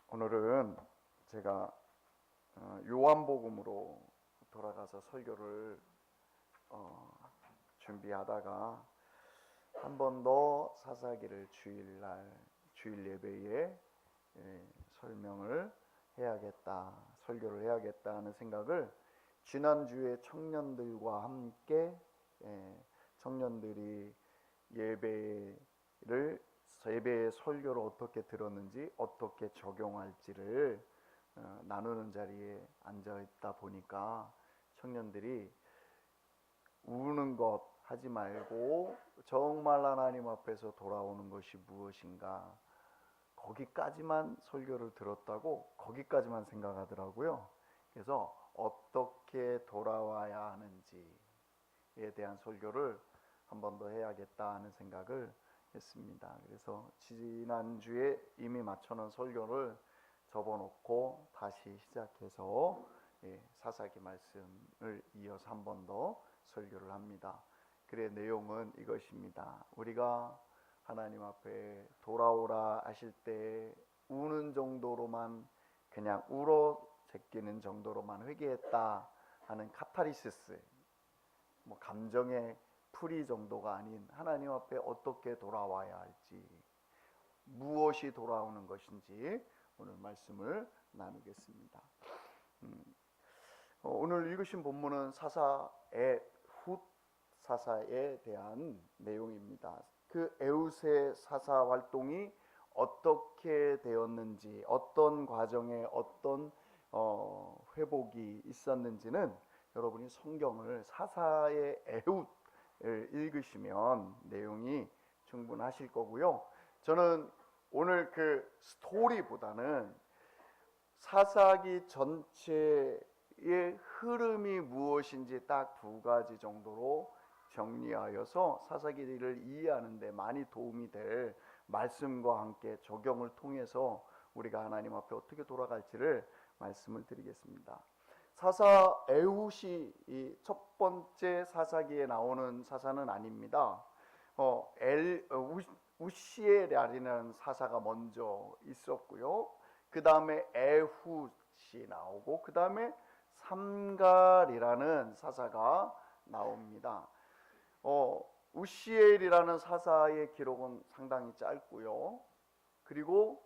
오늘은 제가 요한복음으로 돌아가서 설교를 준비하다가 한 번 더 사사기를 주일 예배에 설명을 해야겠다, 설교를 해야겠다 하는 생각을 지난주에 청년들과 함께 청년들이 예배의 설교를 어떻게 들었는지 어떻게 적용할지를 나누는 자리에 앉아 있다 보니까 청년들이 우는 것 하지 말고 정말 하나님 앞에서 돌아오는 것이 무엇인가, 거기까지만 설교를 들었다고 거기까지만 생각하더라고요. 그래서 어떻게 돌아와야 하는지에 대한 설교를 한 번 더 해야겠다 하는 생각을 했습니다. 그래서 지난주에 이미 맞춰놓은 설교를 접어놓고 다시 시작해서 사사기 말씀을 이어서 한 번 더 설교를 합니다. 그의 내용은 이것입니다. 우리가 하나님 앞에 돌아오라 하실 때 우는 정도로만, 그냥 울어 제끼는 정도로만 회개했다 하는 카타르시스, 감정의 풀이 정도가 아닌 하나님 앞에 어떻게 돌아와야 할지, 무엇이 돌아오는 것인지 오늘 말씀을 나누겠습니다. 오늘 읽으신 본문은 사사에 대한 내용입니다. 그 에웃의 사사 활동이 어떻게 되었는지, 어떤 과정에 어떤 회복이 있었는지는 여러분이 성경을 사사의 에웃을 읽으시면 내용이 충분하실 거고요. 저는 오늘 그 스토리보다는 사사기 전체의 흐름이 무엇인지 딱 두 가지 정도로 정리하여서 사사기를 이해하는 데 많이 도움이 될 말씀과 함께 적용을 통해서 우리가 하나님 앞에 어떻게 돌아갈지를 말씀을 드리겠습니다. 사사 에훗이 첫 번째 사사기에 나오는 사사는 아닙니다. 우시엘이라는 사사가 먼저 있었고요. 그 다음에 에훗이 나오고 그 다음에 삼갈이라는 사사가 나옵니다. 우시엘이라는 사사의 기록은 상당히 짧고요. 그리고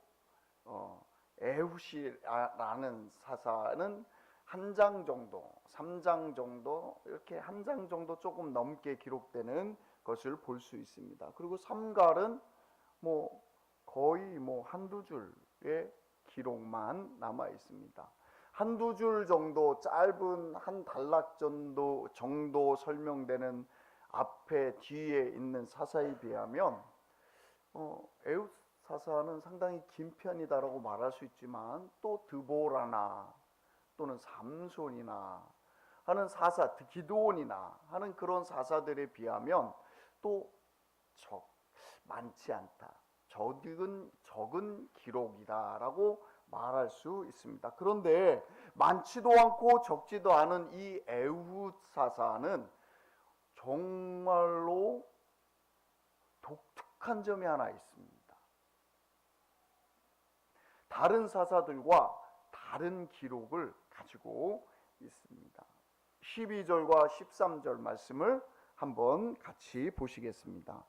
에훗이라는 사사는 한 장 정도, 3장 정도, 이렇게 한 장 정도 조금 넘게 기록되는 것을 볼 수 있습니다. 그리고 삼갈은 거의 한두 줄의 기록만 남아 있습니다. 한두 줄 정도, 짧은 한 단락 정도 설명되는 앞에 뒤에 있는 사사에 비하면 에훗 사사는 상당히 긴 편이다라고 말할 수 있지만, 또 드보라나 또는 삼손이나 하는 사사, 기드온이나 하는 그런 사사들에 비하면 또 많지 않다, 적은 기록이다라고 말할 수 있습니다. 그런데 많지도 않고 적지도 않은 이 에훗 사사는 정말로 독특한 점이 하나 있습니다. 다른 사사들과 다른 기록을 가지고 있습니다. 12절과 13절 말씀을 한번 같이 보시겠습니다.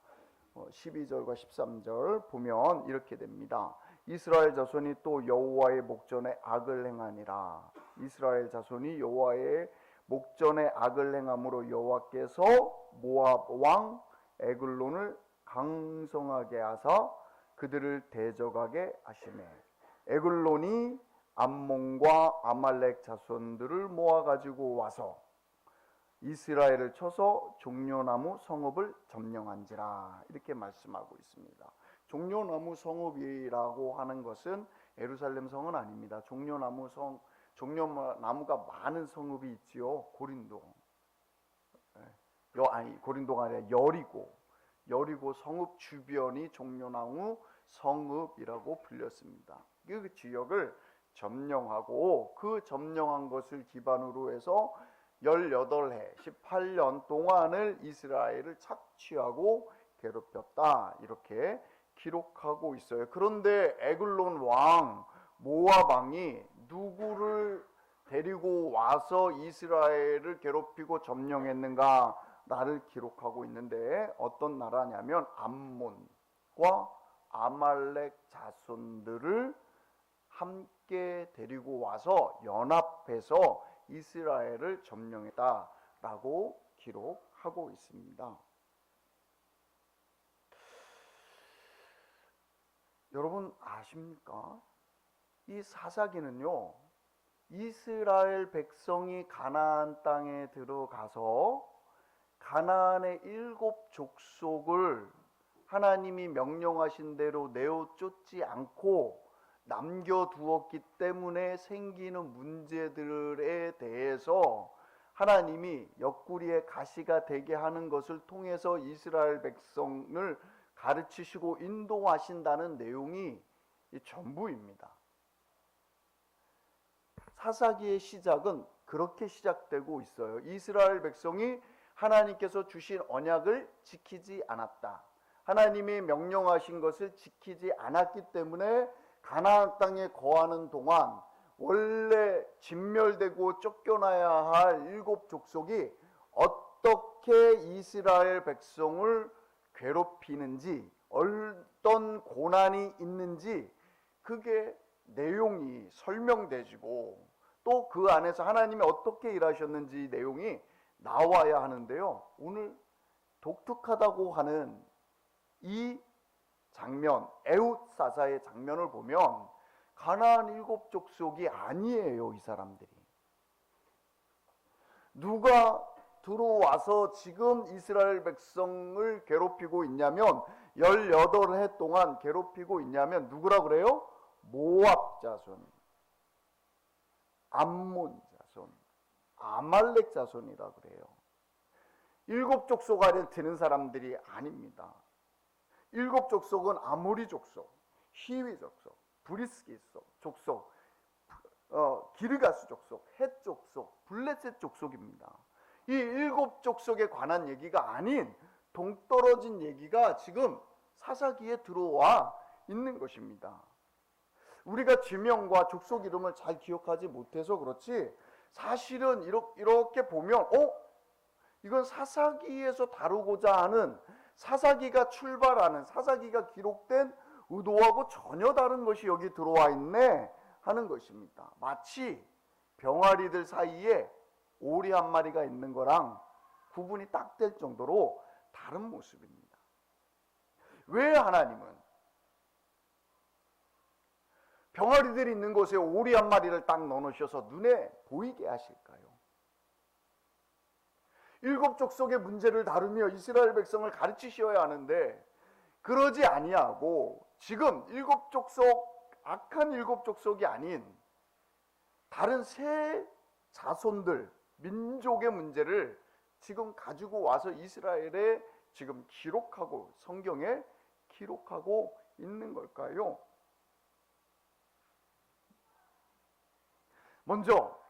12절과 13절 보면 이렇게 됩니다. 이스라엘 자손이 또 여호와의 목전에 악을 행하니라. 이스라엘 자손이 여호와의 목전에 악을 행함으로 여호와께서 모압 왕 에글론을 강성하게 하사 그들을 대적하게 하시매, 에글론이 암몬과 아말렉 자손들을 모아가지고 와서 이스라엘을 쳐서 종려나무 성읍을 점령한지라, 이렇게 말씀하고 있습니다. 종려나무 성읍이라고 하는 것은 예루살렘 성은 아닙니다. 종려나무가 많은 성읍이 있지요. 고린도가 아니라 여리고 성읍 주변이 종려나무 성읍이라고 불렸습니다. 그 지역을 점령하고 그 점령한 것을 기반으로 해서 18해 18년 동안을 이스라엘을 착취하고 괴롭혔다, 이렇게 기록하고 있어요. 그런데 에글론 왕 모압 왕이 누구를 데리고 와서 이스라엘을 괴롭히고 점령했는가 나를 기록하고 있는데, 어떤 나라냐면 암몬과 아말렉 자손들을 함께 데리고 와서 연합해서 이스라엘을 점령했다라고 기록하고 있습니다. 여러분 아십니까? 이 사사기는요, 이스라엘 백성이 가나안 땅에 들어가서 가나안의 7 족속을 하나님이 명령하신 대로 내어 쫓지 않고 남겨두었기 때문에 생기는 문제들에 대해서 하나님이 옆구리에 가시가 되게 하는 것을 통해서 이스라엘 백성을 가르치시고 인도하신다는 내용이 전부입니다. 사사기의 시작은 그렇게 시작되고 있어요. 이스라엘 백성이 하나님께서 주신 언약을 지키지 않았다. 하나님이 명령하신 것을 지키지 않았기 때문에 가나안 땅에 거하는 동안 원래 진멸되고 쫓겨나야 할 7 족속이 어떻게 이스라엘 백성을 괴롭히는지, 어떤 고난이 있는지 그게 내용이 설명되지고 또 그 안에서 하나님이 어떻게 일하셨는지 내용이 나와야 하는데요. 오늘 독특하다고 하는 이 장면, 에훗 사사의 장면을 보면 가나안 7 족속이 아니에요. 이 사람들이 누가 들어와서 지금 이스라엘 백성을 괴롭히고 있냐면, 18해 동안 괴롭히고 있냐면 누구라 그래요? 모압 자손, 암몬 자손, 아말렉 자손이라 그래요. 7 족속 안에 드는 사람들이 아닙니다. 7 족속은 아모리 족속, 히위 족속, 브리스기 족속, 기르가스 족속, 헷 족속, 블레셋 족속입니다. 이 7 족속에 관한 얘기가 아닌 동떨어진 얘기가 지금 사사기에 들어와 있는 것입니다. 우리가 지명과 족속 이름을 잘 기억하지 못해서 그렇지, 사실은 이렇게 보면 이건 사사기에서 다루고자 하는, 사사기가 출발하는, 사사기가 기록된 의도하고 전혀 다른 것이 여기 들어와 있네 하는 것입니다. 마치 병아리들 사이에 오리 한 마리가 있는 거랑 구분이 딱 될 정도로 다른 모습입니다. 왜 하나님은 병아리들이 있는 곳에 오리 한 마리를 딱 넣어놓으셔서 눈에 보이게 하실까요? 7 족속의 문제를 다루며 이스라엘 백성을 가르치셔야 하는데 그러지 아니하고 지금 7 족속, 악한 7 족속이 아닌 다른 세 자손들, 민족의 문제를 지금 가지고 와서 이스라엘에 지금 기록하고, 성경에 기록하고 있는 걸까요? 먼저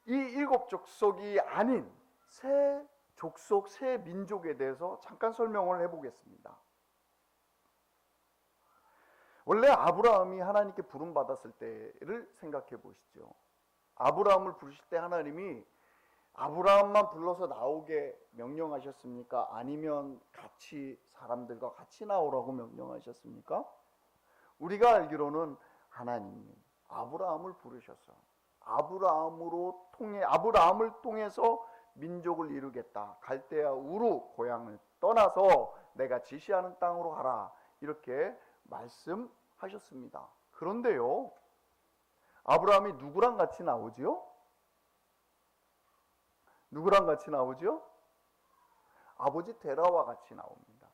이 7 족속이 아닌 세 족속, 세 민족에 대해서 잠깐 설명을 해보겠습니다. 원래 아브라함이 하나님께 부름받았을 때를 생각해 보시죠. 아브라함을 부르실 때 하나님이 아브라함만 불러서 나오게 명령하셨습니까? 아니면 같이 사람들과 같이 나오라고 명령하셨습니까? 우리가 알기로는 하나님이 아브라함을 부르셔서 아브라함을 통해서 민족을 이루겠다. 갈대아 우르 고향을 떠나서 내가 지시하는 땅으로 가라. 이렇게 말씀하셨습니다. 그런데요, 아브라함이 누구랑 같이 나오지요? 누구랑 같이 나오지요? 아버지 데라와 같이 나옵니다.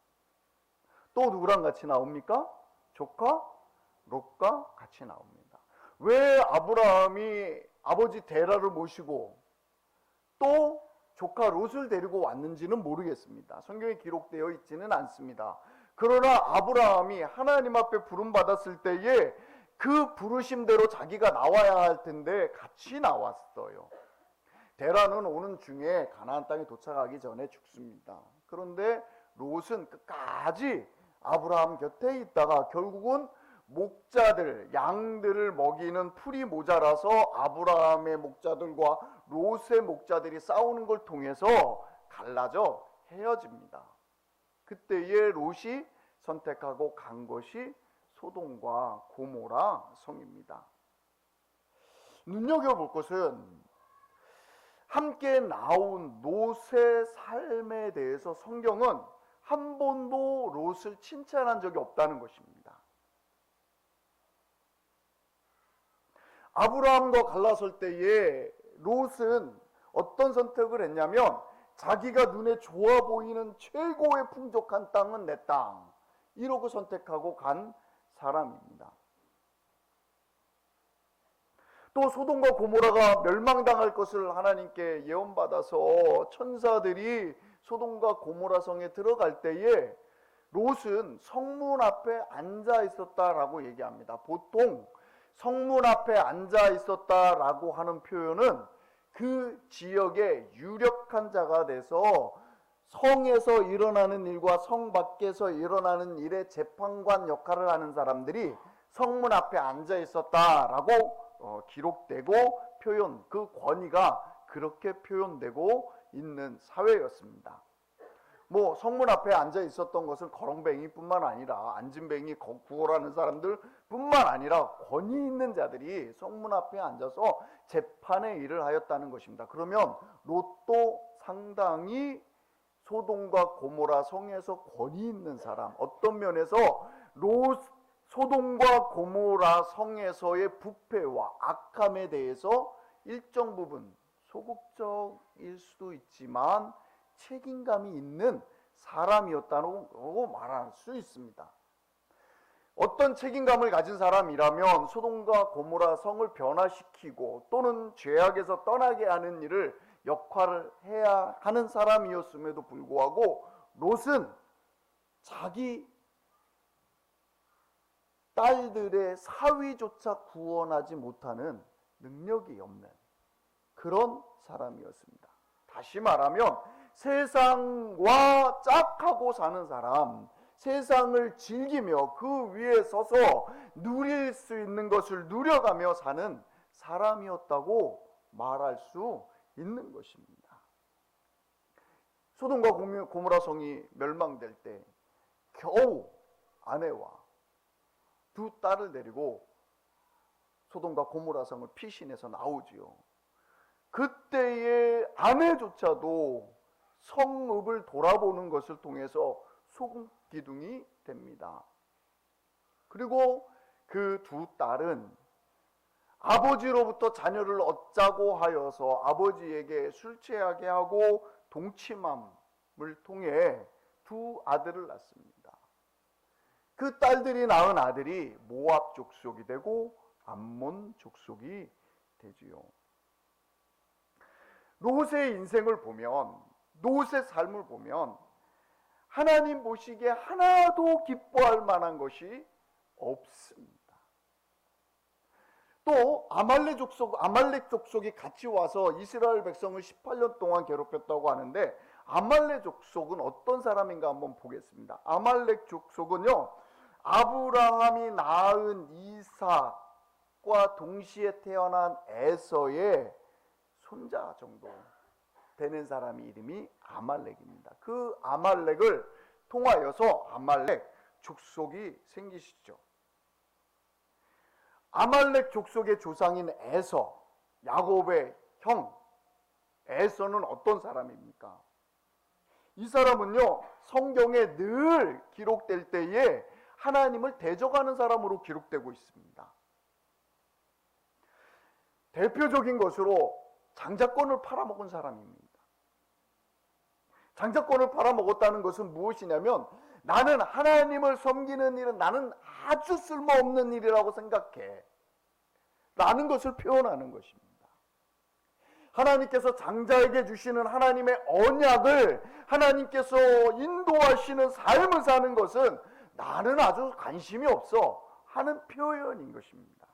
또 누구랑 같이 나옵니까? 조카 롯과 같이 나옵니다. 왜 아브라함이 아버지 데라를 모시고 또 조카 롯을 데리고 왔는지는 모르겠습니다. 성경에 기록되어 있지는 않습니다. 그러나 아브라함이 하나님 앞에 부름받았을 때에 그 부르심대로 자기가 나와야 할 텐데 같이 나왔어요. 데라는 오는 중에 가나안 땅에 도착하기 전에 죽습니다. 그런데 롯은 끝까지 아브라함 곁에 있다가 결국은 목자들, 양들을 먹이는 풀이 모자라서 아브라함의 목자들과 롯의 목자들이 싸우는 걸 통해서 갈라져 헤어집니다. 그때에 롯이 선택하고 간 것이 소돔과 고모라 성입니다. 눈여겨볼 것은 함께 나온 롯의 삶에 대해서 성경은 한 번도 롯을 칭찬한 적이 없다는 것입니다. 아브라함과 갈라설 때에 롯은 어떤 선택을 했냐면 자기가 눈에 좋아 보이는 최고의 풍족한 땅은 내 땅, 이러고 선택하고 간 사람입니다. 또 소돔과 고모라가 멸망당할 것을 하나님께 예언받아서 천사들이 소돔과 고모라 성에 들어갈 때에 롯은 성문 앞에 앉아 있었다라고 얘기합니다. 보통 성문 앞에 앉아 있었다라고 하는 표현은 그 지역의 유력한 자가 돼서 성에서 일어나는 일과 성 밖에서 일어나는 일의 재판관 역할을 하는 사람들이 성문 앞에 앉아 있었다라고 기록되고 그 권위가 그렇게 표현되고 있는 사회였습니다. 뭐 성문 앞에 앉아 있었던 것은 거렁뱅이뿐만 아니라 앉은뱅이 구걸하는 사람들 뿐만 아니라 권위 있는 자들이 성문 앞에 앉아서 재판의 일을 하였다는 것입니다. 그러면 롯도 상당히 소돔과 고모라 성에서 권위 있는 사람, 어떤 면에서 소돔과 고모라 성에서의 부패와 악함에 대해서 일정 부분 소극적일 수도 있지만 책임감이 있는 사람이었다고 말할 수 있습니다. 어떤 책임감을 가진 사람이라면 소돔과 고모라 성을 변화시키고 또는 죄악에서 떠나게 하는 일을 역할을 해야 하는 사람이었음에도 불구하고 롯은 자기 딸들의 사위조차 구원하지 못하는 능력이 없는 그런 사람이었습니다. 다시 말하면 세상과 짝하고 사는 사람, 세상을 즐기며 그 위에 서서 누릴 수 있는 것을 누려가며 사는 사람이었다고 말할 수 있는 것입니다. 소돔과 고모라 성이 멸망될 때 겨우 아내와 두 딸을 데리고 소돔과 고모라 성을 피신해서 나오지요. 그때의 아내조차도 성읍을 돌아보는 것을 통해서 소금기둥이 됩니다. 그리고 그 두 딸은 아버지로부터 자녀를 얻자고 하여서 아버지에게 술 취하게 하고 동침함을 통해 두 아들을 낳습니다. 그 딸들이 낳은 아들이 모압 족속이 되고 암몬 족속이 되지요. 롯의 인생을 보면, 롯의 삶을 보면 하나님 보시기에 하나도 기뻐할 만한 것이 없습니다. 또 아말렉 족속이 같이 와서 이스라엘 백성을 18년 동안 괴롭혔다고 하는데 아말렉 족속은 어떤 사람인가 한번 보겠습니다. 아말렉 족속은요, 아브라함이 낳은 이삭과 동시에 태어난 에서의 손자 정도 되는 사람이 이름이 아말렉입니다. 그 아말렉을 통하여서 아말렉 족속이 생기시죠. 아말렉 족속의 조상인 에서, 야곱의 형 에서는 어떤 사람입니까? 이 사람은요, 성경에 늘 기록될 때에 하나님을 대적하는 사람으로 기록되고 있습니다. 대표적인 것으로 장자권을 팔아먹은 사람입니다. 장자권을 팔아먹었다는 것은 무엇이냐면 나는 하나님을 섬기는 일은 나는 아주 쓸모없는 일이라고 생각해 라는 것을 표현하는 것입니다. 하나님께서 장자에게 주시는 하나님의 언약을 하나님께서 인도하시는 삶을 사는 것은 나는 아주 관심이 없어 하는 표현인 것입니다.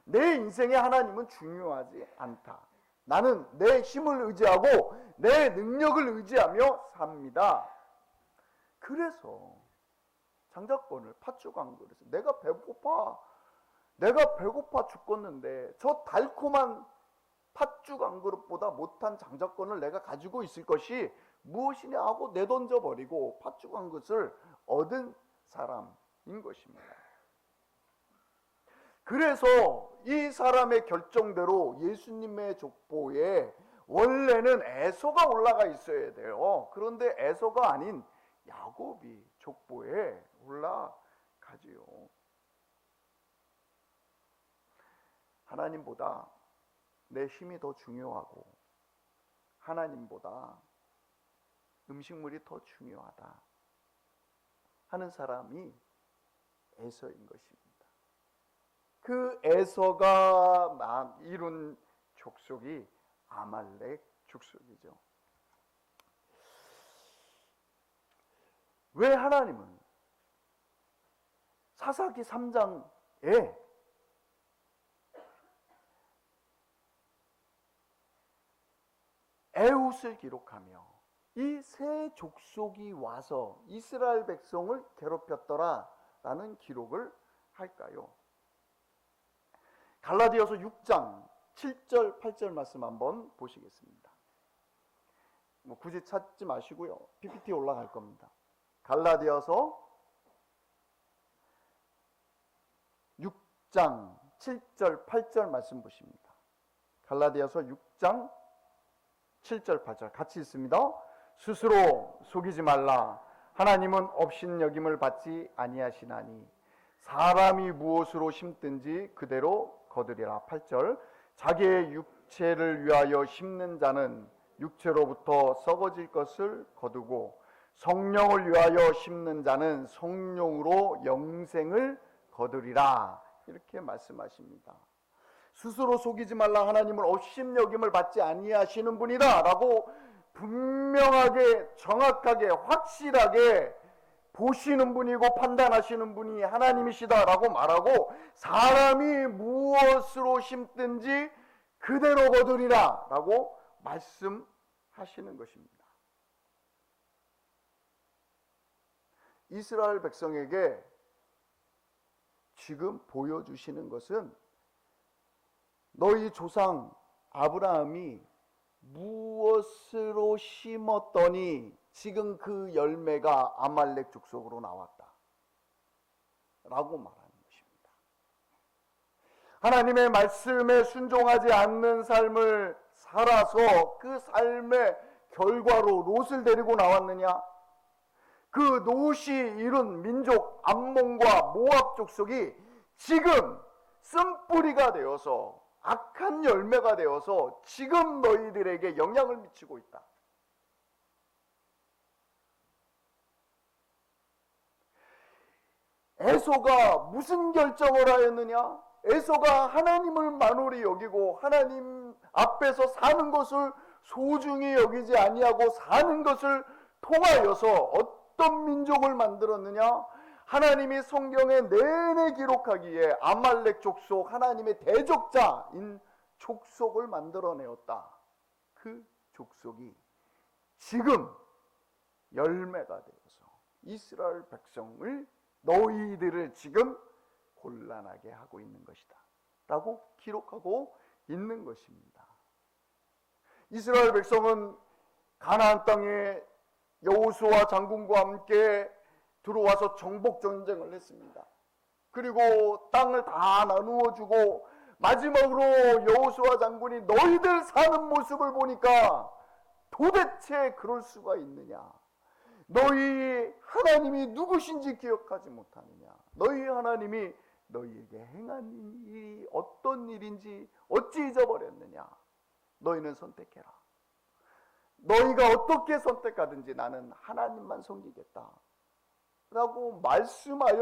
내 인생에 하나님은 중요하지 않다. 나는 내 힘을 의지하고 내 능력을 의지하며 삽니다. 그래서 장자권을 팥죽 한 그릇. 내가 배고파 죽겠는데 저 달콤한 팥죽 한 그릇보다 못한 장자권을 내가 가지고 있을 것이 무엇이냐 하고 내던져 버리고 팥죽 한 그릇을 얻은 사람인 것입니다. 그래서 이 사람의 결정대로 예수님의 족보에 원래는 에서가 올라가 있어야 돼요. 그런데 에서가 아닌 야곱이 족보에 올라가지요. 하나님보다 내 힘이 더 중요하고 하나님보다 음식물이 더 중요하다 하는 사람이 에서인 것입니다. 그 에서가 이룬 족속이 아말렉 족속이죠. 왜 하나님은 사사기 3장에 에훗을 기록하며 이 세 족속이 와서 이스라엘 백성을 괴롭혔더라 라는 기록을 할까요? 갈라디아서 6장 7절 8절 말씀 한번 보시겠습니다. 굳이 찾지 마시고요. PPT 올라갈 겁니다. 갈라디아서 6장 7절 8절 말씀 보십니다. 갈라디아서 6장 7절 8절 같이 있습니다. 스스로 속이지 말라. 하나님은 업신여김을 받지 아니하시나니 사람이 무엇으로 심든지 그대로 거두리라. 8절 자기의 육체를 위하여 심는 자는 육체로부터 썩어질 것을 거두고 성령을 위하여 심는 자는 성령으로 영생을 거두리라. 이렇게 말씀하십니다. 스스로 속이지 말라. 하나님은 업신여김을 받지 아니하시는 분이다 라고 분명하게 정확하게 확실하게 보시는 분이고 판단하시는 분이 하나님이시다 라고 말하고 사람이 무엇으로 심든지 그대로 거두리라 라고 말씀하시는 것입니다. 이스라엘 백성에게 지금 보여주시는 것은 너희 조상 아브라함이 무엇으로 심었더니 지금 그 열매가 아말렉 족속으로 나왔다 라고 말하는 것입니다. 하나님의 말씀에 순종하지 않는 삶을 살아서 그 삶의 결과로 롯을 데리고 나왔느냐? 그 롯이 이룬 민족 암몬과 모압 족속이 지금 쓴뿌리가 되어서 악한 열매가 되어서 지금 너희들에게 영향을 미치고 있다. 에서가 무슨 결정을 하였느냐? 에서가 하나님을 만홀히 여기고 하나님 앞에서 사는 것을 소중히 여기지 아니하고 사는 것을 통하여서 어떤 민족을 만들었느냐? 하나님이 성경에 내내 기록하기에 아말렉 족속, 하나님의 대적자인 족속을 만들어내었다. 그 족속이 지금 열매가 되어서 이스라엘 백성을 너희들을 지금 곤란하게 하고 있는 것이다 라고 기록하고 있는 것입니다. 이스라엘 백성은 가나안 땅에 여호수아 장군과 함께 들어와서 정복 전쟁을 했습니다. 그리고 땅을 다 나누어 주고 마지막으로 여호수아 장군이 너희들 사는 모습을 보니까 도대체 그럴 수가 있느냐? 너희 하나님이 누구신지 기억하지 못하느냐? 너희 하나님이 너희에게 행한 일이 어떤 일인지 어찌 잊어버렸느냐? 너희는 선택해라. 너희가 어떻게 선택하든지 나는 하나님만 섬기겠다 라고 말씀하여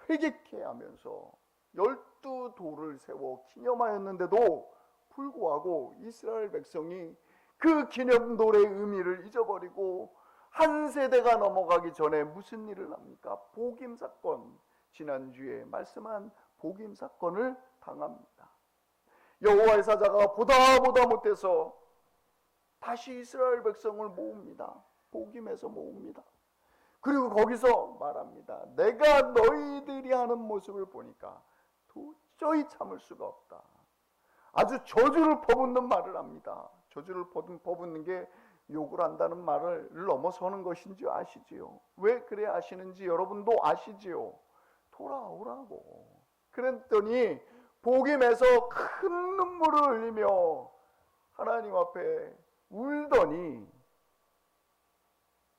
회개케 하면서 12돌을 세워 기념하였는데도 불구하고 이스라엘 백성이 그 기념돌의 의미를 잊어버리고 한 세대가 넘어가기 전에 무슨 일을 합니까? 복임 사건, 지난주에 말씀한 복임 사건을 당합니다. 여호와의 사자가 보다 못해서 다시 이스라엘 백성을 모읍니다. 복임해서 모읍니다. 그리고 거기서 말합니다. 내가 너희들이 하는 모습을 보니까 도저히 참을 수가 없다. 아주 저주를 퍼붓는 말을 합니다. 저주를 퍼붓는 게 욕을 한다는 말을 넘어서는 것인지 아시지요? 왜 그래 아시는지 여러분도 아시지요? 돌아오라고. 그랬더니 복임에서 큰 눈물을 흘리며 하나님 앞에 울더니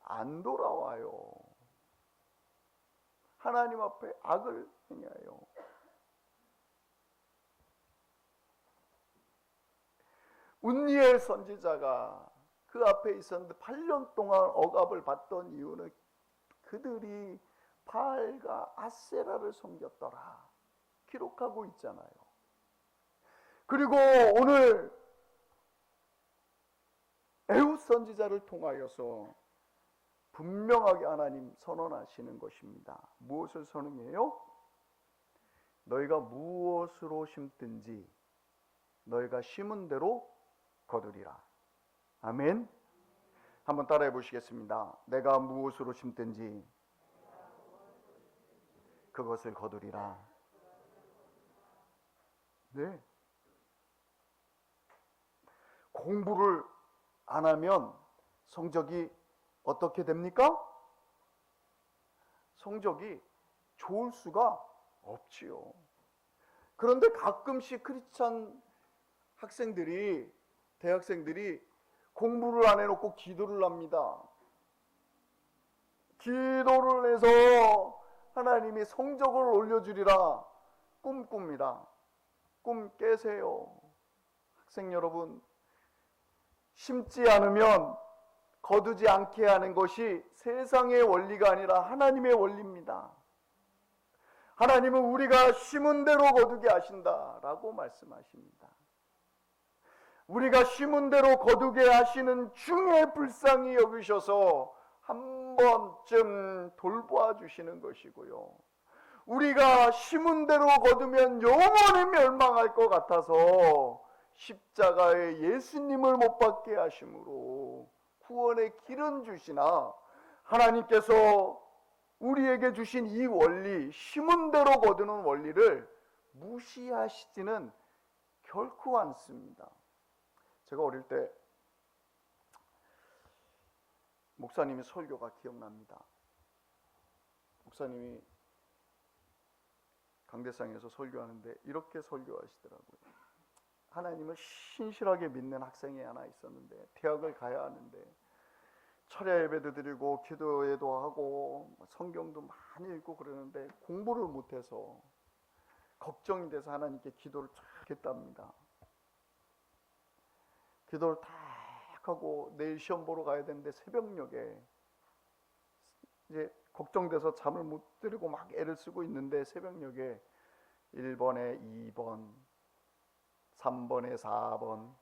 안 돌아와요. 하나님 앞에 악을 행하여. 운니엘 선지자가 그 앞에 있었는데 8년 동안 억압을 받던 이유는 그들이 바알과 아세라를 섬겼더라 기록하고 있잖아요. 그리고 오늘 에훗 선지자를 통하여서 분명하게 하나님 선언하시는 것입니다. 무엇을 선언해요? 너희가 무엇으로 심든지 너희가 심은 대로 거두리라. 아멘. 한번 따라해 보시겠습니다. 내가 무엇으로 심든지 그것을 거두리라. 네. 공부를 안 하면 성적이 어떻게 됩니까? 성적이 좋을 수가 없지요. 그런데 가끔씩 크리스찬 학생들이, 대학생들이 공부를 안 해놓고 기도를 합니다. 기도를 해서 하나님이 성적을 올려주리라 꿈꿉니다. 꿈 깨세요. 학생 여러분, 심지 않으면 거두지 않게 하는 것이 세상의 원리가 아니라 하나님의 원리입니다. 하나님은 우리가 심은 대로 거두게 하신다라고 말씀하십니다. 우리가 심은 대로 거두게 하시는 중에 불쌍히 여기셔서 한 번쯤 돌보아 주시는 것이고요. 우리가 심은 대로 거두면 영원히 멸망할 것 같아서 십자가에 예수님을 못 박게 하심으로 구원의 길은 주시나 하나님께서 우리에게 주신 이 원리, 심은 대로 거두는 원리를 무시하시지는 결코 않습니다. 제가 어릴 때 목사님이 설교가 기억납니다. 목사님이 강대상에서 설교하는데 이렇게 설교하시더라고요. 하나님을 신실하게 믿는 학생이 하나 있었는데 대학을 가야 하는데 철야 예배도 드리고 기도회도 하고 성경도 많이 읽고 그러는데 공부를 못해서 걱정이 돼서 하나님께 기도를 쫙 했답니다. 기도를 딱 하고 내일 시험 보러 가야 되는데 새벽녘에 이제 걱정돼서 잠을 못 들고 막 애를 쓰고 있는데 새벽녘에 1번에 2번 3번에 4번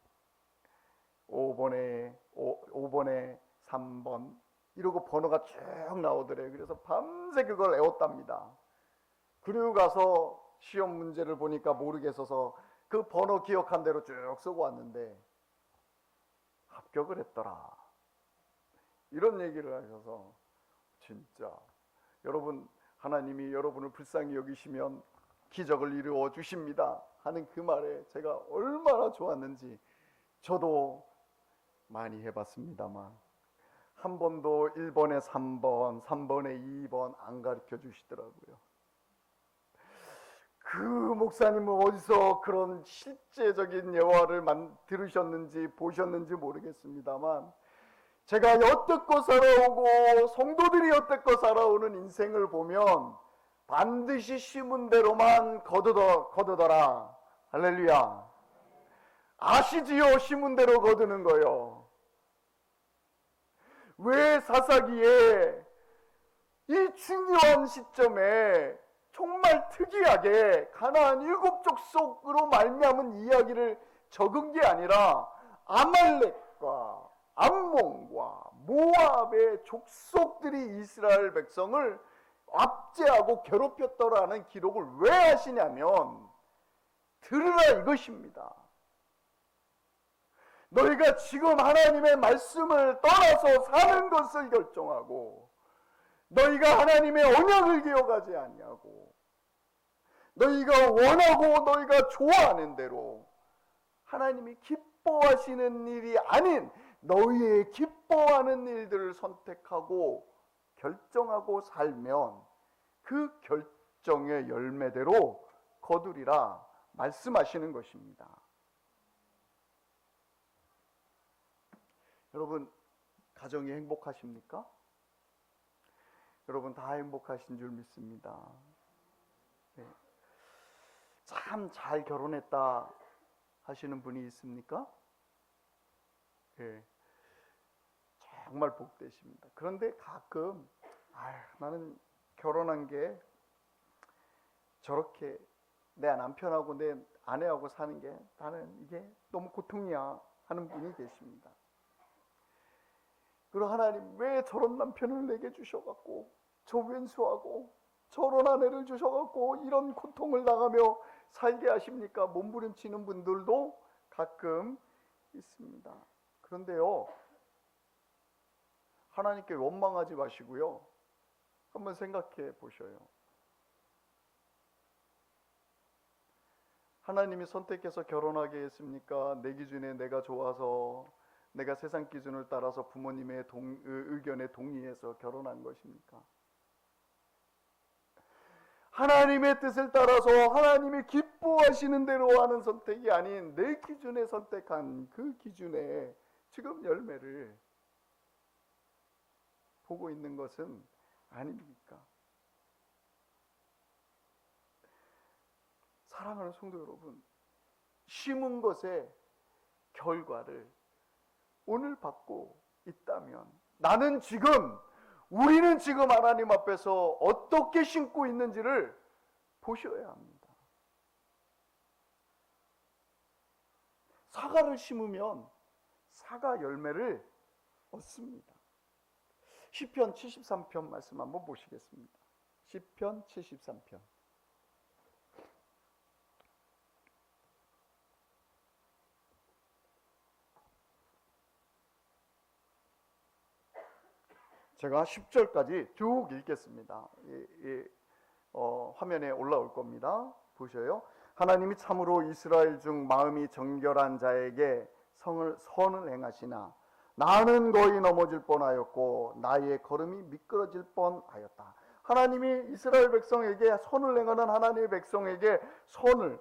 5번에 3번 이러고 번호가 쭉 나오더래요. 그래서 밤새 그걸 외웠답니다. 그리고 가서 시험 문제를 보니까 모르겠어서 그 번호 기억한 대로 쭉 쓰고 왔는데 합격을 했더라. 이런 얘기를 하셔서 진짜 여러분 하나님이 여러분을 불쌍히 여기시면 기적을 이루어 주십니다 하는 그 말에 제가 얼마나 좋았는지 저도 많이 해봤습니다만 한 번도 1번에 3번, 3번에 2번 안 가르쳐 주시더라고요. 그 목사님은 어디서 그런 실제적인 예화를 들으셨는지 보셨는지 모르겠습니다만 제가 여태껏 살아오고 성도들이 여태껏 살아오는 인생을 보면 반드시 심은 대로만 거두더라. 할렐루야. 아시지요? 심은 대로 거두는 거요. 왜 사사기에 이 중요한 시점에 정말 특이하게 가나안 7족속으로 말미암은 이야기를 적은 게 아니라 아말렉과 암몬과 모압의 족속들이 이스라엘 백성을 압제하고 괴롭혔더라는 기록을 왜 하시냐면 들으라 이것입니다. 너희가 지금 하나님의 말씀을 떠나서 사는 것을 결정하고 너희가 하나님의 언약을 기억하지 아니하고 너희가 원하고 너희가 좋아하는 대로 하나님이 기뻐하시는 일이 아닌 너희의 기뻐하는 일들을 선택하고 결정하고 살면 그 결정의 열매대로 거두리라 말씀하시는 것입니다. 여러분, 가정이 행복하십니까? 여러분 다 행복하신 줄 믿습니다. 네. 참 잘 결혼했다 하시는 분이 있습니까? 네. 정말 복되십니다. 그런데 가끔 나는 결혼한 게 저렇게 내 남편하고 내 아내하고 사는 게 나는 이게 너무 고통이야 하는 분이 계십니다. 그리고 하나님 왜 저런 남편을 내게 주셔갖고 저 왼수하고 저런 아내를 주셔갖고 이런 고통을 당하며 살게 하십니까? 몸부림치는 분들도 가끔 있습니다. 그런데요, 하나님께 원망하지 마시고요, 한번 생각해 보셔요. 하나님이 선택해서 결혼하게 했습니까? 내 기준에 내가 좋아서 내가 세상 기준을 따라서 부모님의 의견에 동의해서 결혼한 것입니까? 하나님의 뜻을 따라서 하나님이 기뻐하시는 대로 하는 선택이 아닌 내 기준에 선택한 그 기준에 지금 열매를 보고 있는 것은 아닙니까? 사랑하는 성도 여러분, 심은 것의 결과를 오늘 받고 있다면 우리는 지금 하나님 앞에서 어떻게 심고 있는지를 보셔야 합니다. 사과를 심으면 사과 열매를 얻습니다. 시편 73편 말씀 한번 보시겠습니다. 시편 73편. 제가 10절까지 쭉 읽겠습니다. 화면에 올라올 겁니다. 보셔요. 하나님이 참으로 이스라엘 중 마음이 정결한 자에게 선을 행하시나 나는 거의 넘어질 뻔하였고 나의 걸음이 미끄러질 뻔하였다. 하나님이 이스라엘 백성에게 선을 행하는 하나님의 백성에게 선을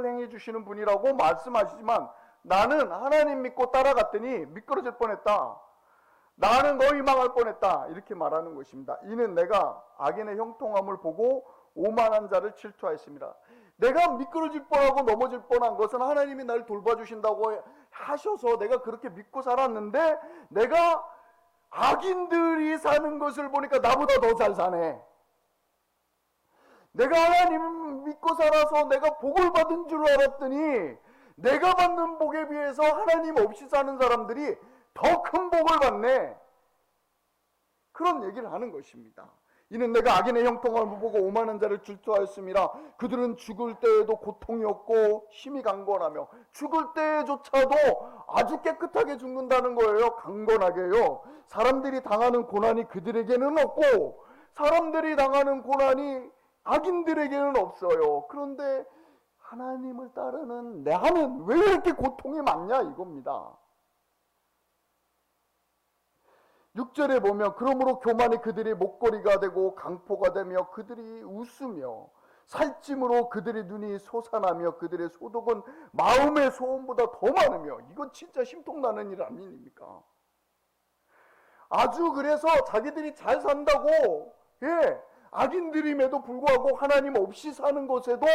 행해 주시는 분이라고 말씀하시지만 나는 하나님 믿고 따라갔더니 미끄러질 뻔했다. 나는 거의 망할 뻔했다. 이렇게 말하는 것입니다. 이는 내가 악인의 형통함을 보고 오만한 자를 질투하였습니다. 내가 미끄러질 뻔하고 넘어질 뻔한 것은 하나님이 나를 돌봐주신다고 하셔서 내가 그렇게 믿고 살았는데 내가 악인들이 사는 것을 보니까 나보다 더 잘 사네. 내가 하나님 믿고 살아서 내가 복을 받은 줄 알았더니 내가 받는 복에 비해서 하나님 없이 사는 사람들이 더 큰 복을 받네. 그런 얘기를 하는 것입니다. 이는 내가 악인의 형통함을 보고 오만한 자를 질투하였습니다. 그들은 죽을 때에도 고통이 없고 힘이 강건하며 죽을 때조차도 아주 깨끗하게 죽는다는 거예요. 강건하게요. 사람들이 당하는 고난이 그들에게는 없고 사람들이 당하는 고난이 악인들에게는 없어요. 그런데 하나님을 따르는 나는 왜 이렇게 고통이 많냐 이겁니다. 6절에 보면 그러므로 교만이 그들이 목걸이가 되고 강포가 되며 그들이 웃으며 살찜으로 그들의 눈이 솟아나며 그들의 소독은 마음의 소원보다 더 많으며 이건 진짜 심통나는 일 아닙니까? 아주 그래서 자기들이 잘 산다고 악인들임에도 불구하고 하나님 없이 사는 것에도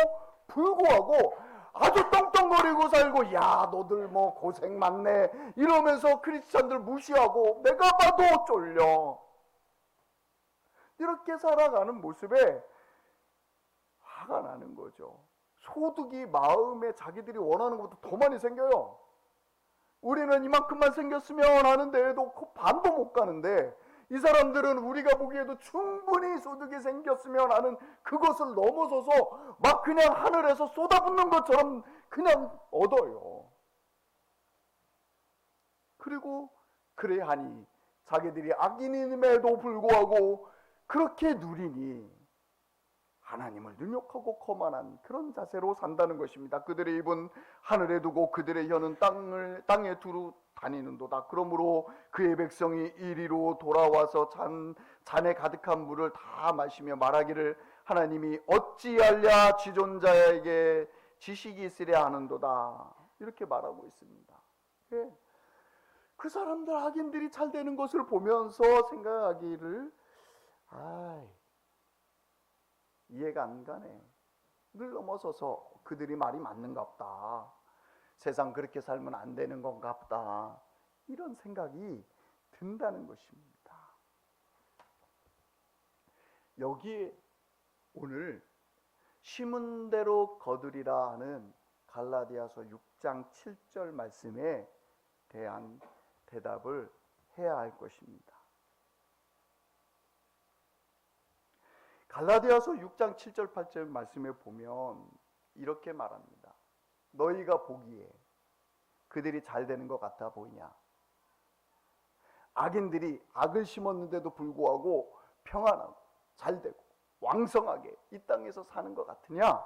불구하고 아주 떵떵거리고 살고 야 너들 뭐 고생 많네 이러면서 크리스찬들 무시하고 내가 봐도 쫄려 이렇게 살아가는 모습에 화가 나는 거죠. 소득이 마음에 자기들이 원하는 것보다 더 많이 생겨요. 우리는 이만큼만 생겼으면 하는데도 반도 못 가는데 이 사람들은 우리가 보기에도 충분히 소득이 생겼으면 하는 그것을 넘어서서 막 그냥 하늘에서 쏟아붓는 것처럼 그냥 얻어요. 그리고 그래하니 자기들이 악인임에도 불구하고 그렇게 누리니 하나님을 능욕하고 거만한 그런 자세로 산다는 것입니다. 그들의 입은 하늘에 두고 그들의 혀는 땅에 두루 다니는도다. 그러므로 그의 백성이 이리로 돌아와서 잔에 가득한 물을 다 마시며 말하기를 하나님이 어찌하랴 지존자에게 지식이 있으랴 하는도다. 이렇게 말하고 있습니다. 그 사람들 악인들이 잘 되는 것을 보면서 생각하기를 이해가 안 가네. 늘 넘어서서 그들이 말이 맞는가 보다. 세상 그렇게 살면 안 되는 건가 보다. 이런 생각이 든다는 것입니다. 여기에 오늘 심은 대로 거두리라 하는 갈라디아서 6장 7절 말씀에 대한 대답을 해야 할 것입니다. 갈라디아서 6장 7절 8절 말씀에 보면 이렇게 말합니다. 너희가 보기에 그들이 잘 되는 것 같아 보이냐? 악인들이 악을 심었는데도 불구하고 평안하고 잘 되고 왕성하게 이 땅에서 사는 것 같으냐?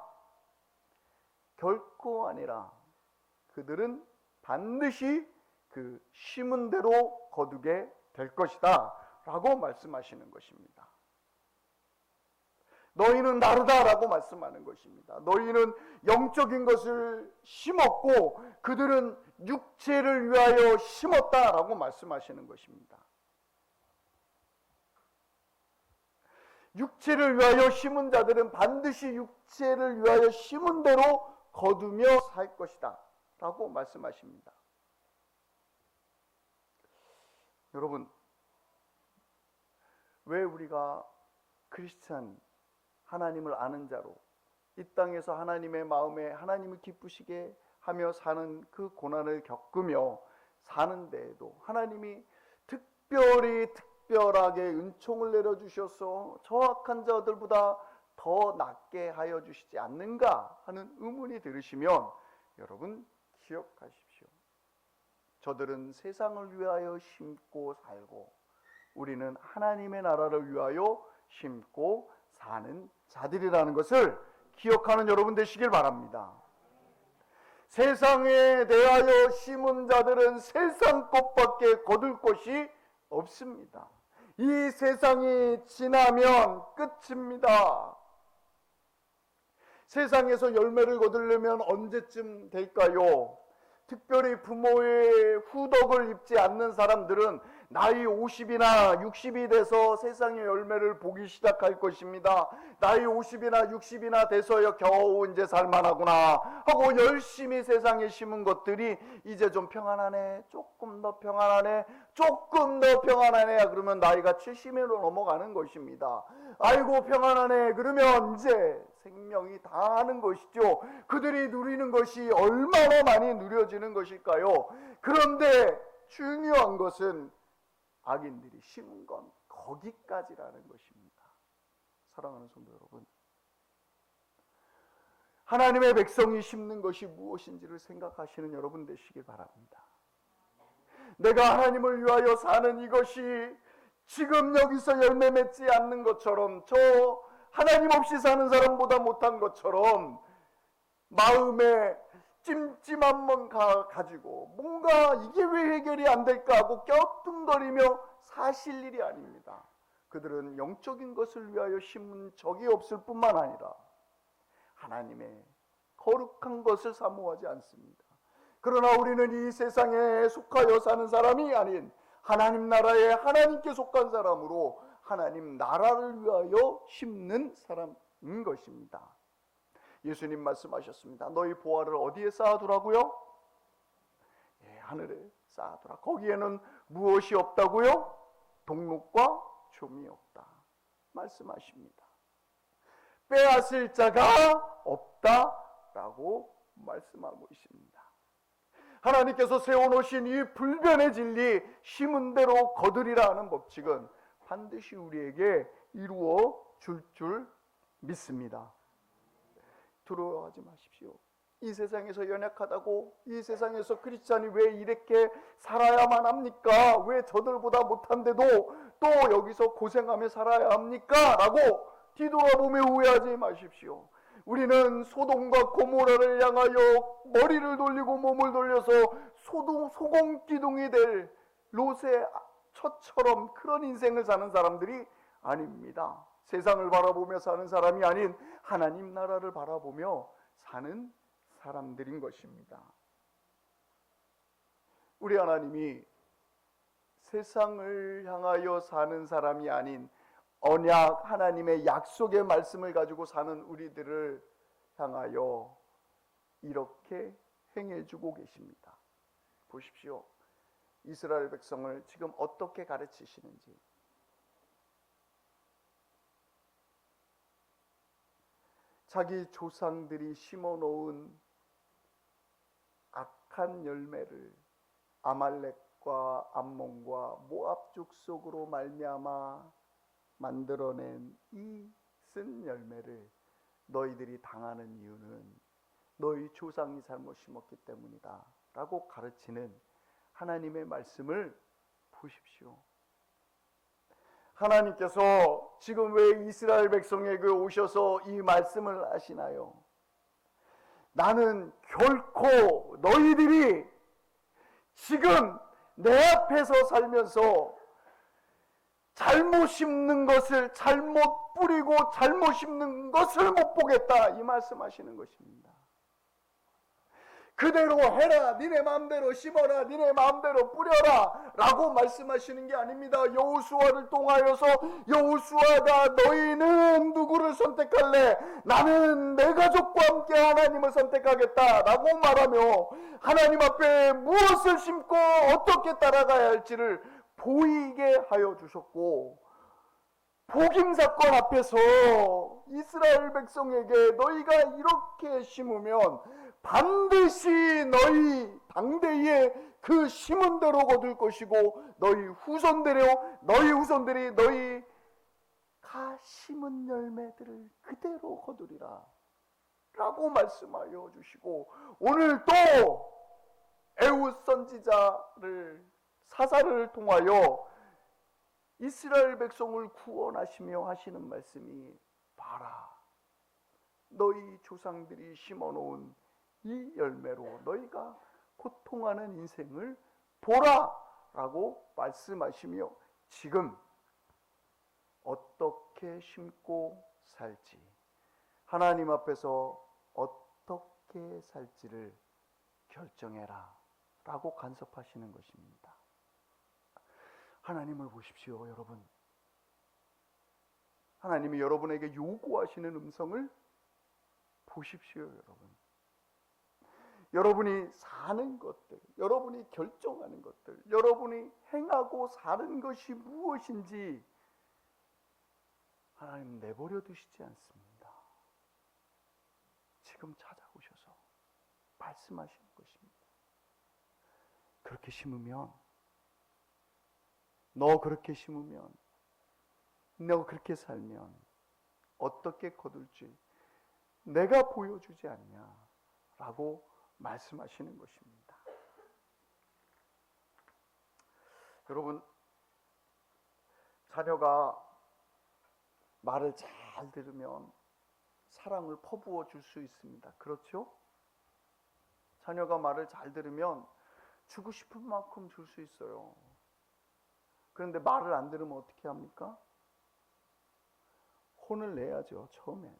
결코 아니라 그들은 반드시 그 심은 대로 거두게 될 것이다 라고 말씀하시는 것입니다. 너희는 다르다라고 말씀하는 것입니다. 너희는 영적인 것을 심었고 그들은 육체를 위하여 심었다라고 말씀하시는 것입니다. 육체를 위하여 심은 자들은 반드시 육체를 위하여 심은 대로 거두며 살 것이다 라고 말씀하십니다. 여러분, 왜 우리가 크리스찬, 하나님을 아는 자로 이 땅에서 하나님의 마음에 하나님을 기쁘시게 하며 사는 그 고난을 겪으며 사는 데에도 하나님이 특별하게 은총을 내려주셔서 저 악한 자들보다 더 낫게 하여 주시지 않는가 하는 의문이 들으시면 여러분 기억하십시오. 저들은 세상을 위하여 심고 살고 우리는 하나님의 나라를 위하여 심고 사는 자들이라는 것을 기억하는 여러분 되시길 바랍니다. 세상에 대하여 심은 자들은 세상 것밖에 거둘 것이 없습니다. 이 세상이 지나면 끝입니다. 세상에서 열매를 거두려면 언제쯤 될까요? 특별히 부모의 후덕을 입지 않는 사람들은 나이 50이나 60이 돼서 세상의 열매를 보기 시작할 것입니다. 나이 50이나 60이나 돼서야 겨우 이제 살만하구나 하고 열심히 세상에 심은 것들이 이제 좀 평안하네, 조금 더 평안하네, 조금 더 평안하네 그러면 나이가 70으로 넘어가는 것입니다. 아이고 평안하네 그러면 이제 생명이 다 하는 것이죠. 그들이 누리는 것이 얼마나 많이 누려지는 것일까요? 그런데 중요한 것은 악인들이 심은 건 거기까지라는 것입니다. 사랑하는 성도 여러분, 하나님의 백성이 심는 것이 무엇인지를 생각하시는 여러분 되시길 바랍니다. 내가 하나님을 위하여 사는 이것이 지금 여기서 열매 맺지 않는 것처럼 저 하나님 없이 사는 사람보다 못한 것처럼 마음에 찜찜함만 가지고 뭔가 이게 왜 해결이 안 될까 하고 껴뚱거리며 사실 일이 아닙니다. 그들은 영적인 것을 위하여 심은 적이 없을 뿐만 아니라 하나님의 거룩한 것을 사모하지 않습니다. 그러나 우리는 이 세상에 속하여 사는 사람이 아닌 하나님 나라에 하나님께 속한 사람으로 하나님 나라를 위하여 심는 사람인 것입니다. 예수님 말씀하셨습니다. 너희 보화를 어디에 쌓아두라고요? 하늘에 쌓아두라. 거기에는 무엇이 없다고요? 동록과 좀이 없다 말씀하십니다. 빼앗을 자가 없다라고 말씀하고 있습니다. 하나님께서 세워놓으신 이 불변의 진리, 심은 대로 거두리라 하는 법칙은 반드시 우리에게 이루어 줄 믿습니다. 두려워하지 마십시오. 이 세상에서 연약하다고, 이 세상에서 크리스찬이 왜 이렇게 살아야만 합니까? 왜 저들보다 못한데도 또 여기서 고생하며 살아야 합니까? 라고 뒤돌아보며 후회하지 마십시오. 우리는 소돔과 고모라를 향하여 머리를 돌리고 몸을 돌려서 소공기둥이 될 롯의 처처럼 그런 인생을 사는 사람들이 아닙니다. 세상을 바라보며 사는 사람이 아닌 하나님 나라를 바라보며 사는 사람들인 것입니다. 우리 하나님이 세상을 향하여 사는 사람이 아닌 언약, 하나님의 약속의 말씀을 가지고 사는 우리들을 향하여 이렇게 행해주고 계십니다. 보십시오. 이스라엘 백성을 지금 어떻게 가르치시는지. 자기 조상들이 심어놓은 악한 열매를 아말렉과 암몬과 모압 족속으로 말미암아 만들어낸 이 쓴 열매를 너희들이 당하는 이유는 너희 조상이 잘못 심었기 때문이다 라고 가르치는 하나님의 말씀을 보십시오. 하나님께서 지금 왜 이스라엘 백성에게 오셔서 이 말씀을 하시나요? 나는 결코 너희들이 지금 내 앞에서 살면서 잘못 심는 것을, 잘못 뿌리고 잘못 심는 것을 못 보겠다, 이 말씀하시는 것입니다. 그대로 해라, 니네 마음대로 심어라, 니네 마음대로 뿌려라 라고 말씀하시는 게 아닙니다. 여호수아를 통하여서 여호수아가 너희는 누구를 선택할래? 나는 내 가족과 함께 하나님을 선택하겠다 라고 말하며 하나님 앞에 무엇을 심고 어떻게 따라가야 할지를 보이게 하여 주셨고, 복임사건 앞에서 이스라엘 백성에게 너희가 이렇게 심으면 반드시 너희 당대에 그 심은 대로 거둘 것이고 너희 후손들이 너희가 심은 열매들을 그대로 거두리라 라고 말씀하여 주시고, 오늘 또 에훗 선지자를 사사를 통하여 이스라엘 백성을 구원하시며 하시는 말씀이, 봐라, 너희 조상들이 심어놓은 이 열매로 너희가 고통하는 인생을 보라 라고 말씀하시며 지금 어떻게 심고 살지, 하나님 앞에서 어떻게 살지를 결정해라 라고 간섭하시는 것입니다. 하나님을 보십시오, 여러분. 하나님이 여러분에게 요구하시는 음성을 보십시오, 여러분. 여러분이 사는 것들, 여러분이 결정하는 것들, 여러분이 행하고 사는 것이 무엇인지 하나님 내버려 두시지 않습니다. 지금 찾아오셔서 말씀하시는 것입니다. 그렇게 심으면, 너 그렇게 심으면, 너 그렇게 살면 어떻게 거둘지 내가 보여주지 않냐 라고 말씀하시는 것입니다. 여러분, 자녀가 말을 잘 들으면 사랑을 퍼부어 줄 수 있습니다. 그렇죠? 자녀가 말을 잘 들으면 주고 싶은 만큼 줄 수 있어요. 그런데 말을 안 들으면 어떻게 합니까? 혼을 내야죠. 처음엔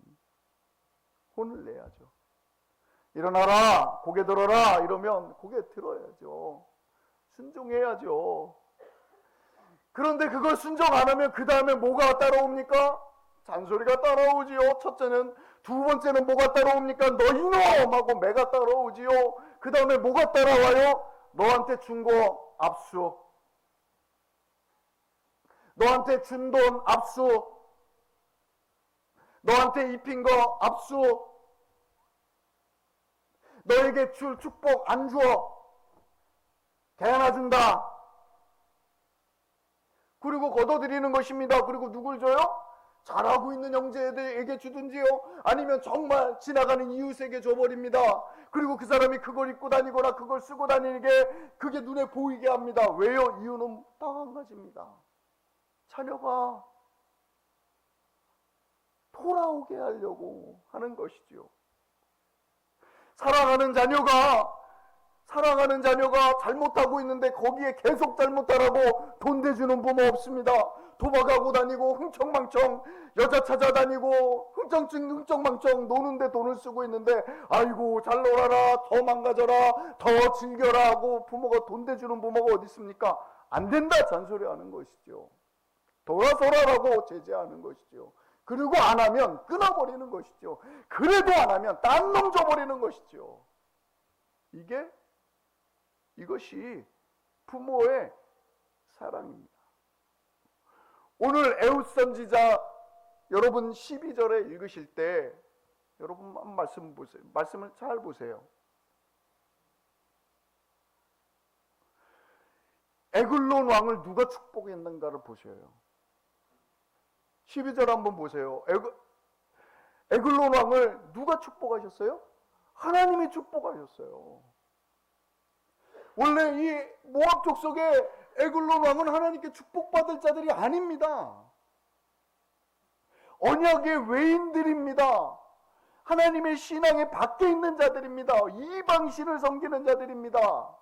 혼을 내야죠. 일어나라, 고개 들어라 이러면 고개 들어야죠. 순종해야죠. 그런데 그걸 순종 안 하면 그 다음에 뭐가 따라옵니까? 잔소리가 따라오지요. 첫째는. 두 번째는 뭐가 따라옵니까? 너 이놈 하고 매가 따라오지요. 그 다음에 뭐가 따라와요? 너한테 준 거 압수, 너한테 준 돈 압수, 너한테 입힌 거 압수, 너에게 줄 축복 안 줘, 개 하나 준다. 그리고 걷어들이는 것입니다. 그리고 누굴 줘요? 잘하고 있는 형제에게 주든지요, 아니면 정말 지나가는 이웃에게 줘버립니다. 그리고 그 사람이 그걸 입고 다니거나 그걸 쓰고 다니게 그게 눈에 보이게 합니다. 왜요? 이유는 딱 한 가지입니다. 자녀가 돌아오게 하려고 하는 것이지요. 사랑하는 자녀가 잘못하고 있는데 거기에 계속 잘못하라고 돈 대주는 부모 없습니다. 도박하고 다니고 흥청망청 여자 찾아다니고 흥청망청 노는데 돈을 쓰고 있는데 아이고 잘 놀아라, 더 망가져라, 더 즐겨라 하고 부모가 돈 대주는 부모가 어디 있습니까? 안 된다 잔소리하는 것이죠. 돌아서라라고 제재하는 것이죠. 그리고 안 하면 끊어버리는 것이죠. 그래도 안 하면 딴 놈 줘버리는 것이죠. 이것이 부모의 사랑입니다. 오늘 에웃 선지자 여러분 12절에 읽으실 때 여러분 한 말씀 보세요. 말씀을 잘 보세요. 에글론 왕을 누가 축복했는가를 보셔요. 12절 한번 보세요. 에글론 왕을 누가 축복하셨어요? 하나님이 축복하셨어요. 원래 이 모압 족속의 에글론 왕은 하나님께 축복받을 자들이 아닙니다. 언약의 외인들입니다. 하나님의 신앙에 밖에 있는 자들입니다. 이방신을 섬기는 자들입니다.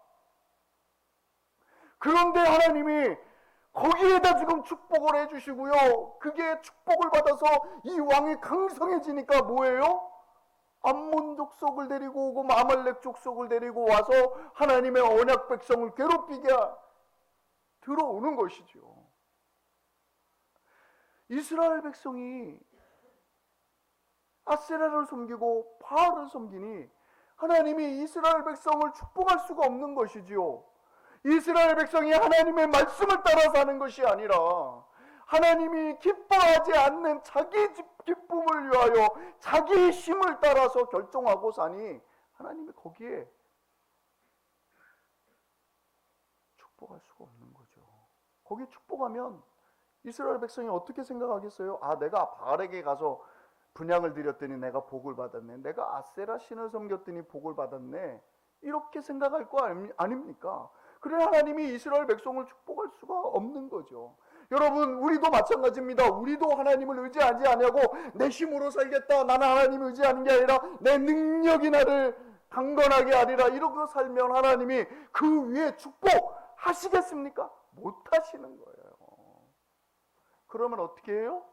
그런데 하나님이 거기에다 지금 축복을 해주시고요. 그게 축복을 받아서 이 왕이 강성해지니까 뭐예요? 암몬 족속을 데리고 오고 아말렉 족속을 데리고 와서 하나님의 언약 백성을 괴롭히게 들어오는 것이죠. 이스라엘 백성이 아세라를 섬기고 바알을 섬기니 하나님이 이스라엘 백성을 축복할 수가 없는 것이지요. 이스라엘 백성이 하나님의 말씀을 따라 사는 것이 아니라 하나님이 기뻐하지 않는 자기 기쁨을 위하여 자기의 힘을 따라서 결정하고 사니 하나님이 거기에 축복할 수가 없는 거죠. 거기에 축복하면 이스라엘 백성이 어떻게 생각하겠어요? 아, 내가 바알에게 가서 분향을 드렸더니 내가 복을 받았네. 내가 아세라 신을 섬겼더니 복을 받았네. 이렇게 생각할 거 아닙니까? 그래 하나님이 이스라엘 백성을 축복할 수가 없는 거죠. 여러분, 우리도 마찬가지입니다. 우리도 하나님을 의지하지 않냐고 내 힘으로 살겠다, 나는 하나님을 의지하는 게 아니라 내 능력이 나를 강건하게 하리라, 이러고 살면 하나님이 그 위에 축복하시겠습니까? 못하시는 거예요. 그러면 어떻게 해요?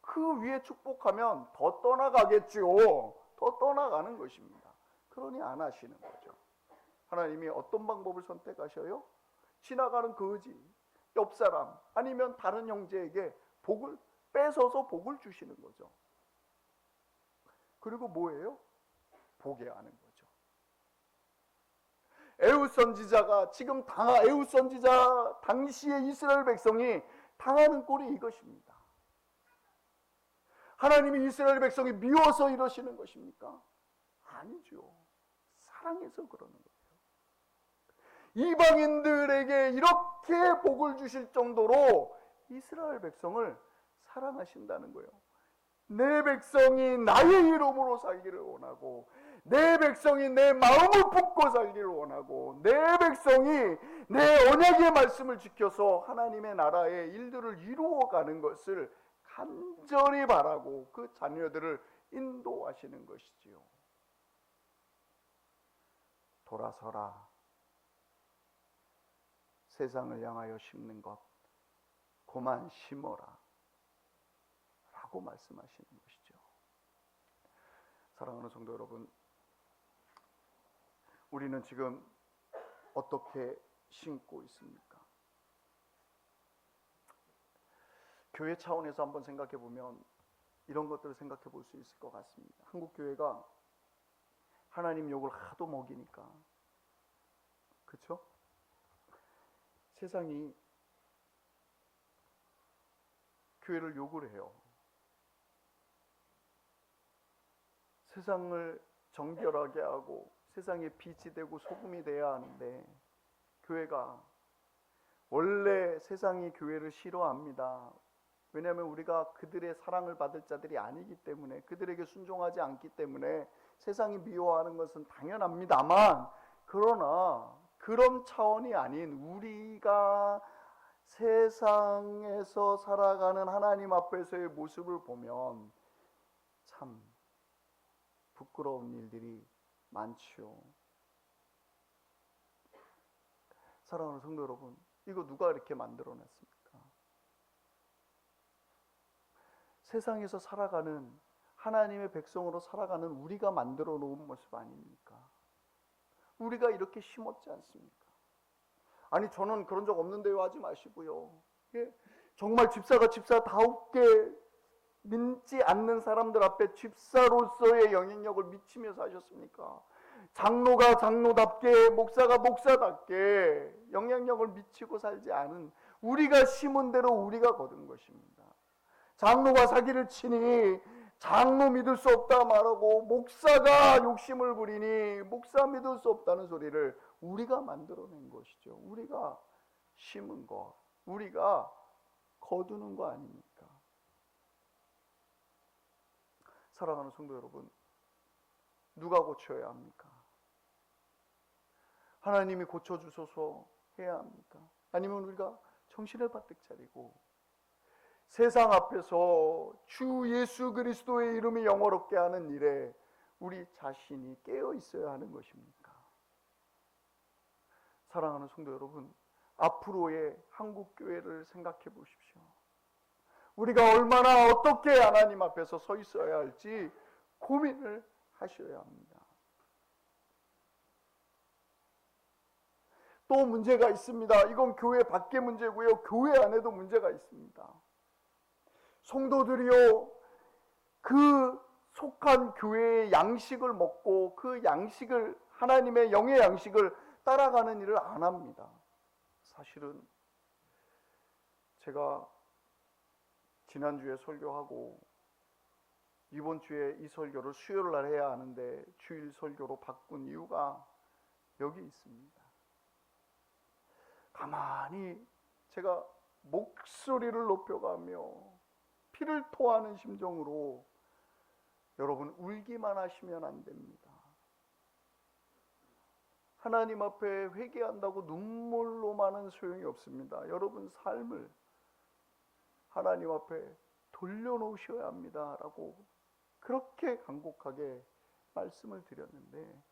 그 위에 축복하면 더 떠나가겠죠. 더 떠나가는 것입니다. 그러니 안 하시는 거죠. 하나님이 어떤 방법을 선택하셔요? 지나가는 거지, 옆 사람 아니면 다른 형제에게 복을 뺏어서 복을 주시는 거죠. 그리고 뭐예요? 보게 하는 거죠. 에웃 선지자가 지금 에웃 선지자 당시의 이스라엘 백성이 당하는 꼴이 이것입니다. 하나님이 이스라엘 백성이 미워서 이러시는 것입니까? 아니죠. 사랑해서 그러는 거예요. 이방인들에게 이렇게 복을 주실 정도로 이스라엘 백성을 사랑하신다는 거예요. 내 백성이 나의 이름으로 살기를 원하고, 내 백성이 내 마음을 품고 살기를 원하고, 내 백성이 내 언약의 말씀을 지켜서 하나님의 나라의 일들을 이루어가는 것을 간절히 바라고 그 자녀들을 인도하시는 것이지요. 돌아서라. 세상을 향하여 심는 것 그만 심어라 라고 말씀하시는 것이죠. 사랑하는 성도 여러분, 우리는 지금 어떻게 심고 있습니까? 교회 차원에서 한번 생각해 보면 이런 것들을 생각해 볼 수 있을 것 같습니다. 한국 교회가 하나님 욕을 하도 먹이니까, 그렇죠? 세상이 교회를 욕을 해요. 세상을 정결하게 하고 세상에 빛이 되고 소금이 돼야 하는데, 교회가 원래 세상이 교회를 싫어합니다. 왜냐하면 우리가 그들의 사랑을 받을 자들이 아니기 때문에, 그들에게 순종하지 않기 때문에 세상이 미워하는 것은 당연합니다만, 그러나 그런 차원이 아닌 우리가 세상에서 살아가는 하나님 앞에서의 모습을 보면 참 부끄러운 일들이 많지요. 사랑하는 성도 여러분, 이거 누가 이렇게 만들어냈습니까? 세상에서 살아가는, 하나님의 백성으로 살아가는 우리가 만들어 놓은 모습 아닙니까? 우리가 이렇게 심었지 않습니까? 아니, 저는 그런 적 없는데요 하지 마시고요. 예? 정말 집사가 집사다웁게 믿지 않는 사람들 앞에 집사로서의 영향력을 미치며 사셨습니까? 장로가 장로답게, 목사가 목사답게 영향력을 미치고 살지 않은, 우리가 심은 대로 우리가 거둔 것입니다. 장로가 사기를 치니 장로 믿을 수 없다 말하고, 목사가 욕심을 부리니 목사 믿을 수 없다는 소리를 우리가 만들어낸 것이죠. 우리가 심은 것, 우리가 거두는 거 아닙니까? 사랑하는 성도 여러분, 누가 고쳐야 합니까? 하나님이 고쳐주소서 해야 합니까? 아니면 우리가 정신을 바짝 차리고 세상 앞에서 주 예수 그리스도의 이름이 영화롭게 하는 일에 우리 자신이 깨어 있어야 하는 것입니까? 사랑하는 성도 여러분, 앞으로의 한국교회를 생각해 보십시오. 우리가 얼마나 어떻게 하나님 앞에서 서 있어야 할지 고민을 하셔야 합니다. 또 문제가 있습니다. 이건 교회 밖의 문제고요, 교회 안에도 문제가 있습니다. 성도들이요, 그 속한 교회의 양식을 먹고 그 양식을, 하나님의 영의 양식을 따라가는 일을 안 합니다. 사실은 제가 지난주에 설교하고 이번 주에 이 설교를 수요일 날 해야 하는데 주일 설교로 바꾼 이유가 여기 있습니다. 가만히 제가 목소리를 높여가며 피를 토하는 심정으로 여러분 울기만 하시면 안 됩니다. 하나님 앞에 회개한다고 눈물로만은 소용이 없습니다. 여러분 삶을 하나님 앞에 돌려놓으셔야 합니다 라고 그렇게 간곡하게 말씀을 드렸는데,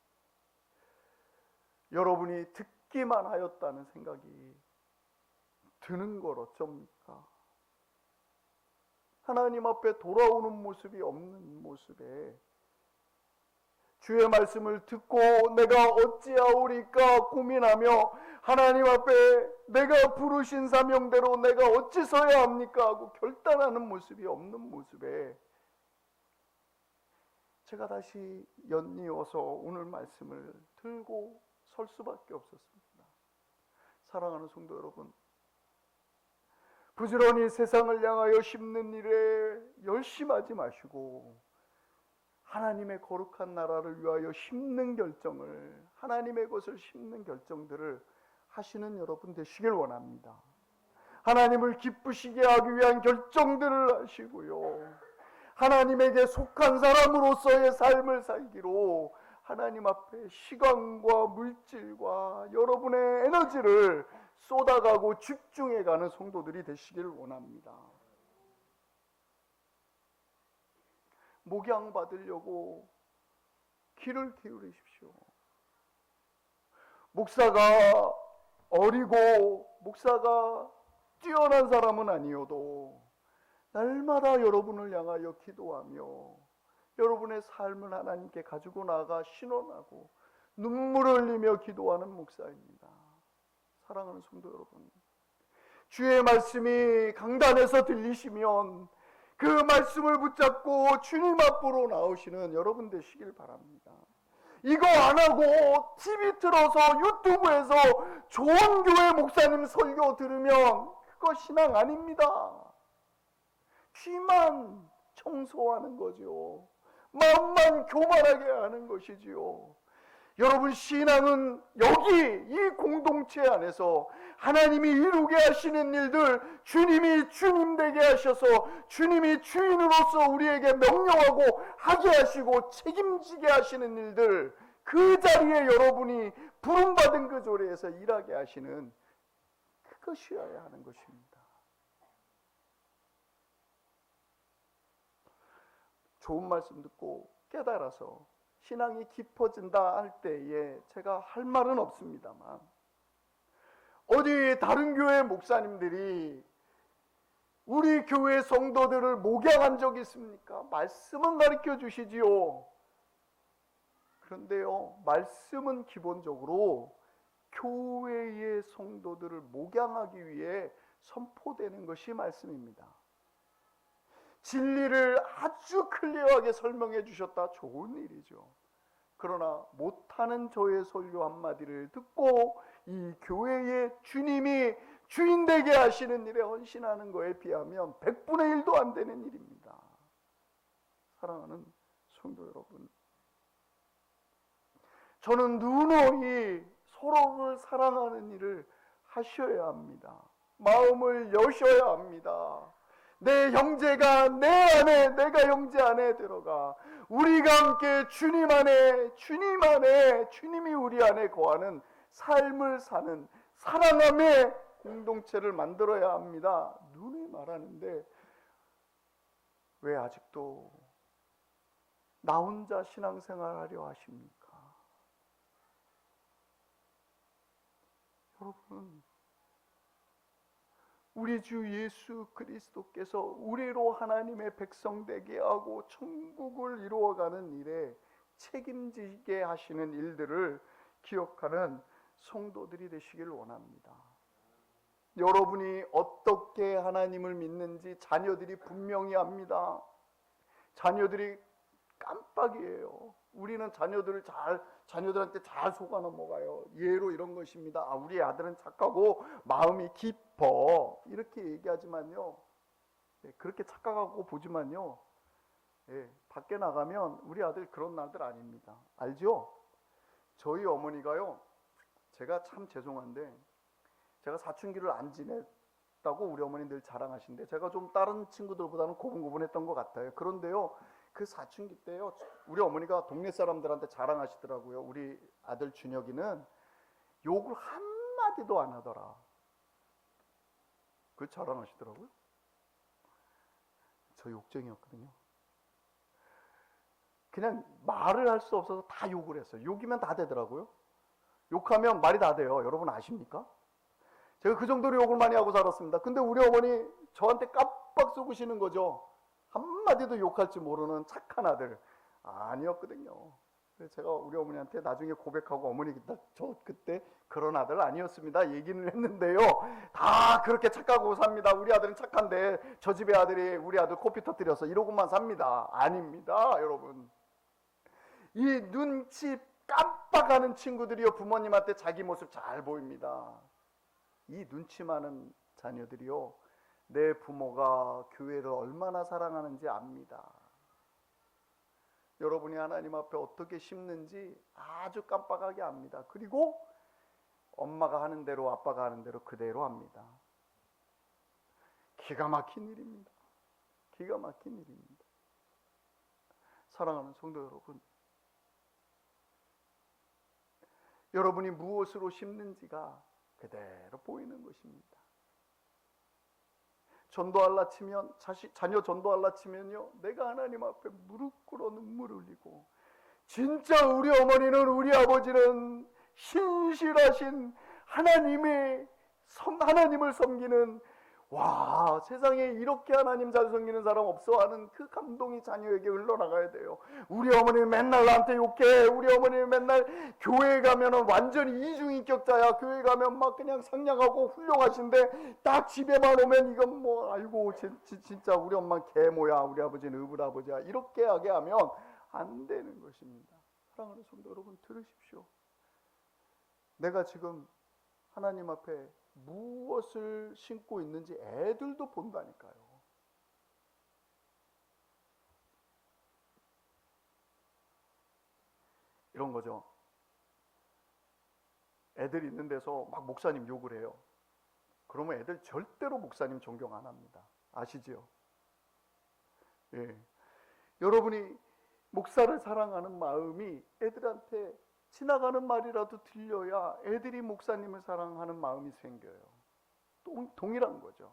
여러분이 듣기만 하였다는 생각이 드는 걸 어쩝니까? 하나님 앞에 돌아오는 모습이 없는 모습에 주의 말씀을 듣고 내가 어찌하오리까 고민하며 하나님 앞에 내가 부르신 사명대로 내가 어찌 서야 합니까 하고 결단하는 모습이 없는 모습에 제가 다시 연이어서 오늘 말씀을 들고 설 수밖에 없었습니다. 사랑하는 성도 여러분, 부지런히 세상을 향하여 심는 일에 열심하지 마시고 하나님의 거룩한 나라를 위하여 심는 결정을, 하나님의 것을 심는 결정들을 하시는 여러분 되시길 원합니다. 하나님을 기쁘시게 하기 위한 결정들을 하시고요, 하나님에게 속한 사람으로서의 삶을 살기로 하나님 앞에 시간과 물질과 여러분의 에너지를 쏟아가고 집중해가는 성도들이 되시길 원합니다. 목양 받으려고 귀를 기울이십시오. 목사가 어리고 목사가 뛰어난 사람은 아니어도 날마다 여러분을 향하여 기도하며 여러분의 삶을 하나님께 가지고 나가 신원하고 눈물을 흘리며 기도하는 목사입니다. 사랑하는 성도 여러분, 주의 말씀이 강단에서 들리시면 그 말씀을 붙잡고 주님 앞으로 나오시는 여러분 되시길 바랍니다. 이거 안 하고 TV 틀어서 유튜브에서 좋은 교회 목사님 설교 들으면 그거 신앙 아닙니다. 귀만 청소하는 거죠. 마음만 교만하게 하는 것이지요. 여러분, 신앙은 여기 이 공동체 안에서 하나님이 이루게 하시는 일들, 주님이 주님 되게 하셔서 주님이 주인으로서 우리에게 명령하고 하게 하시고 책임지게 하시는 일들, 그 자리에 여러분이 부름받은 그 조례에서 일하게 하시는, 그것이어야 하는 것입니다. 좋은 말씀 듣고 깨달아서 신앙이 깊어진다 할 때에 제가 할 말은 없습니다만, 어디 다른 교회 목사님들이 우리 교회 성도들을 목양한 적이 있습니까? 말씀은 가르쳐 주시지요. 그런데요, 말씀은 기본적으로 교회의 성도들을 목양하기 위해 선포되는 것이 말씀입니다. 진리를 아주 클리어하게 설명해 주셨다, 좋은 일이죠. 그러나 못하는 저의 설교 한마디를 듣고 이 교회의 주님이 주인 되게 하시는 일에 헌신하는 것에 비하면 100분의 1도 안 되는 일입니다. 사랑하는 성도 여러분, 저는 누누이 서로를 사랑하는 일을 하셔야 합니다. 마음을 여셔야 합니다. 내 형제가 내 안에, 내가 형제 안에 들어가 우리가 함께 주님 안에, 주님이 우리 안에 거하는 삶을 사는 사랑함의 공동체를 만들어야 합니다. 누누이 말하는데 왜 아직도 나 혼자 신앙생활하려 하십니까? 여러분, 우리 주 예수 그리스도께서 우리로 하나님의 백성 되게 하고 천국을 이루어가는 일에 책임지게 하시는 일들을 기억하는 성도들이 되시길 원합니다. 여러분이 어떻게 하나님을 믿는지 자녀들이 분명히 압니다. 자녀들이 깜빡이에요. 우리는 자녀들한테 잘 속아 넘어가요. 예로 이런 것입니다. 우리 아들은 착하고 마음이 깊어, 이렇게 얘기하지만요, 그렇게 착각하고 보지만요, 밖에 나가면 우리 아들 그런 아들 아닙니다. 알죠? 저희 어머니가요, 제가 참 죄송한데 제가 사춘기를 안 지냈다고 우리 어머니 늘 자랑하시는데 제가 좀 다른 친구들보다는 고분고분했던 것 같아요. 그런데요, 그 사춘기 때요, 우리 어머니가 동네 사람들한테 자랑하시더라고요. 우리 아들 준혁이는 욕을 한마디도 안 하더라. 그걸 자랑하시더라고요. 저 욕쟁이였거든요. 그냥 말을 할 수 없어서 다 욕을 했어요. 욕이면 다 되더라고요. 욕하면 말이 다 돼요. 여러분 아십니까? 제가 그 정도로 욕을 많이 하고 살았습니다. 근데 우리 어머니 저한테 깜빡 속으시는 거죠. 한마디도 욕할 줄 모르는 착한 아들 아니었거든요. 그래서 제가 우리 어머니한테 나중에 고백하고, 어머니 저 그때 그런 아들 아니었습니다 얘기를 했는데요, 다 그렇게 착하고 삽니다. 우리 아들은 착한데 저 집의 아들이 우리 아들 코피 터뜨려서 이러고만 삽니다. 아닙니다. 여러분, 이 눈치 깜빡하는 친구들이요, 부모님한테 자기 모습 잘 보입니다. 이 눈치 많은 자녀들이요, 내 부모가 교회를 얼마나 사랑하는지 압니다. 여러분이 하나님 앞에 어떻게 심는지 아주 깜빡하게 압니다. 그리고 엄마가 하는 대로, 아빠가 하는 대로 그대로 합니다. 기가 막힌 일입니다. 기가 막힌 일입니다. 사랑하는 성도 여러분, 여러분이 무엇으로 심는지가 그대로 보이는 것입니다. 전도할라 치면, 자녀 전도할라 치면요, 내가 하나님 앞에 무릎 꿇어 눈물 흘리고, 진짜 우리 어머니는, 우리 아버지는 신실하신 하나님을 섬기는, 와, 세상에 이렇게 하나님 잘 섬기는 사람 없어 하는 그 감동이 자녀에게 흘러나가야 돼요. 우리 어머니는 맨날 나한테 욕해. 우리 어머니는 맨날 교회에 가면은 완전히 이중인격자야. 교회 가면 막 그냥 상냥하고 훌륭하신데 딱 집에만 오면 이건 뭐, 아이고 진짜 우리 엄마는 개모야, 우리 아버지는 의불아버지야, 이렇게 하게 하면 안 되는 것입니다. 사랑하는 성도 여러분, 들으십시오. 내가 지금 하나님 앞에 무엇을 심고 있는지 애들도 본다니까요. 이런 거죠. 애들 있는 데서 막 목사님 욕을 해요. 그러면 애들 절대로 목사님 존경 안 합니다. 아시지요? 예. 여러분이 목사를 사랑하는 마음이 애들한테 지나가는 말이라도 들려야 애들이 목사님을 사랑하는 마음이 생겨요. 동일한 거죠.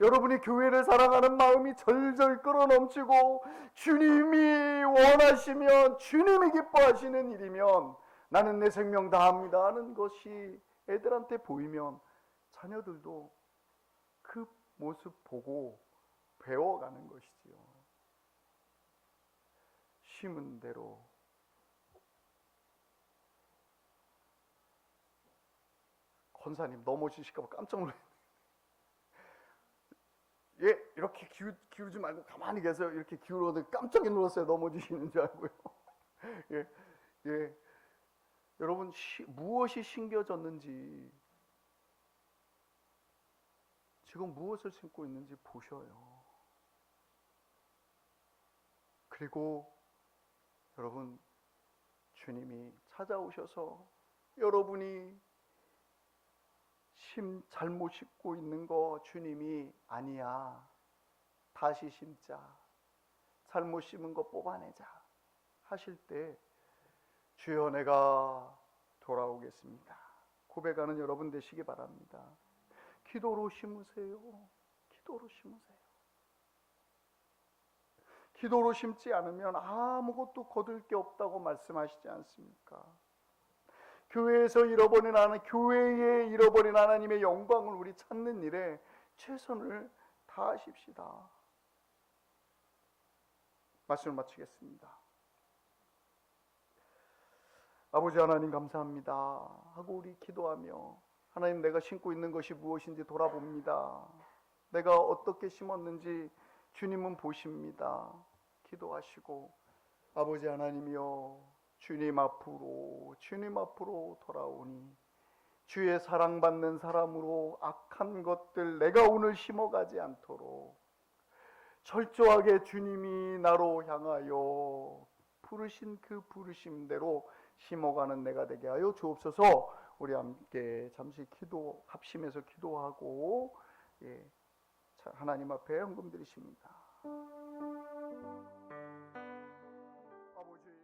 여러분이 교회를 사랑하는 마음이 절절 끌어넘치고 주님이 원하시면, 주님이 기뻐하시는 일이면 나는 내 생명 다합니다 하는 것이 애들한테 보이면 자녀들도 그 모습 보고 배워가는 것이지요. 심은 대로. 권사님 넘어지실까 봐 깜짝 놀랐어요. 예, 이렇게 기울지 말고 가만히 계세요. 이렇게 기울어도 깜짝 놀랐어요. 넘어지시는 줄 알고요. 예, 예. 여러분, 무엇이 심겨졌는지, 지금 무엇을 심고 있는지 보셔요. 그리고 여러분, 주님이 찾아오셔서 여러분이 잘못 심고 있는 거 주님이 아니야, 다시 심자, 잘못 심은 거 뽑아내자 하실 때 주여 내가 돌아오겠습니다 고백하는 여러분 되시기 바랍니다. 기도로 심으세요. 기도로 심으세요. 기도로 심지 않으면 아무것도 거둘 게 없다고 말씀하시지 않습니까? 교회에서 잃어버린 교회에 잃어버린 하나님의 영광을 우리 찾는 일에 최선을 다하십시다. 말씀을 마치겠습니다. 아버지 하나님 감사합니다 하고 우리 기도하며, 하나님 내가 심고 있는 것이 무엇인지 돌아봅니다. 내가 어떻게 심었는지 주님은 보십니다. 기도하시고 아버지 하나님이여, 주님 앞으로 돌아오니 주의 사랑받는 사람으로 악한 것들 내가 오늘 심어가지 않도록 철저하게 주님이 나로 향하여 부르신 그 부르심대로 심어가는 내가 되게 하여 주옵소서. 우리 함께 잠시 합심해서 기도하고 하나님 앞에 헌금 드리십니다. 아버지